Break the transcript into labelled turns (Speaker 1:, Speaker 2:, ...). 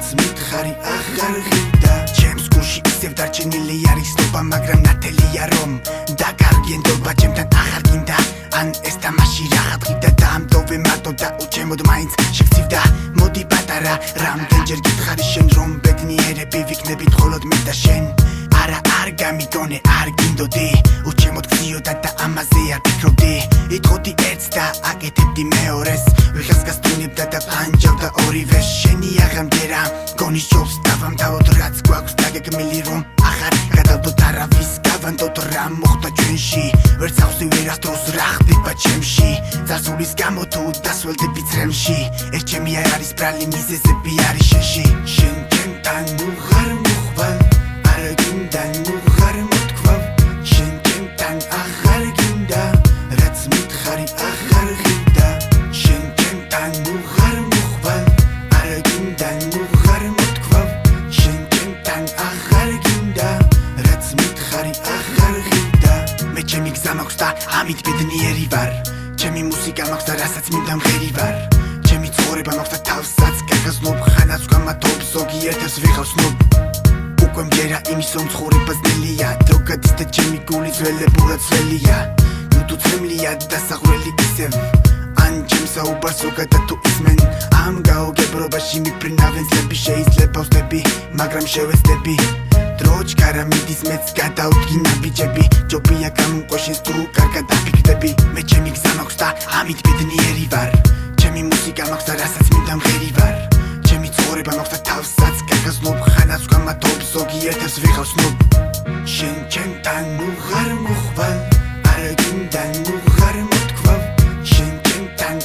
Speaker 1: რაც მითხარი აღარ ღირდა ჩემს გულში ისევ დარჩენილი არის ნობა მაგრამ ნათელია რომ დაკარგენ დობა ჩემთან აღარ გინდა ან ეს თამაში რაღაც ღირდა დაამდოვე მარტო და უჩემოდ მაინც შეგცივდა მოდი პატარა რამდენჯერ გითხარი შენ რომ ბედნიერები ვიქნებით მხოლოდ მე და შენ არა არ გამიგონე არ გინდოდი უჩემოდ გძიოდა და ამაზე არ ფიქრობდი იტყოდი ერთს და აკეთებდი მეორეს ვიღას გასტუნებდა და ყანჯავდა ორივე შენი აღამჯერა გონის ჯობს დავამდაოდ რაც გვაქვს დაგეგმილი რომ აღარ გადავდოთ არავის გავანდოთ რა მოხდა ჩვენში ვერც ახსოვი ვერასდროს რა ხდება ჩემში წარსულის გამო თუ დასველდები წრემში ეს ჩემი არ არის ბრალი მიზეზები არის შენში შენ ჩემთან უღარ მოხვალ არ გინდა უღარ მოთქვავ შენ ჩემთან აღარ გინდა რაც მითხარი აღარ ღირდა შენ ჩემთან უღარ მოხვალ არ გინდა უღარ მოთქვავ შენ ჩემთან აღარ გინდა რაც მითხარი აღარ ღირდა მე ჩემი გზა მაქვს და ამით ბედნიერი ვარ ჩემი მუსიკა მაქვს და რასაც მინდა მღერი ვარ ჩემი ცხოვრება მაქვს და თავსაც გაგაზნობ ხანაც გამათობ ზოგიერთებს ვიღავსნობ უკვე მჯერა იმის რომ ცხოვრება ძნელია დრო გადის და ჩემი გული ძველებურად ძველია ნუ თუ ძემლია დასახველი ისევ ან ჩემ საუბარს ზოგადად თუ ისმენ ამ გაუგებრობაში მიფრინავენ ძლები შეიძლება ვსდები მაგრამ შევეცდები დრო ჩქარა მიდის მეც გადავდგინა ბიჭები ჯობია გამომყვეშენს თუ კარგად დაფიქრდები მე ჩემი გზა მაქვს და ამით ბედნიერი ვარ ჩემი მუსიკა მაქვს და რასაც მინდა მღერი ვარ ჩემი ცხოვრება მაქვს და თავსაც გაგაზნობ ხანაც გამათობ ზოგიერთებს ვიღავსნობ შენ ჩემთან უღარ მოხვალ არ გინდა უღარ მოთქვავ შენ ჩემთან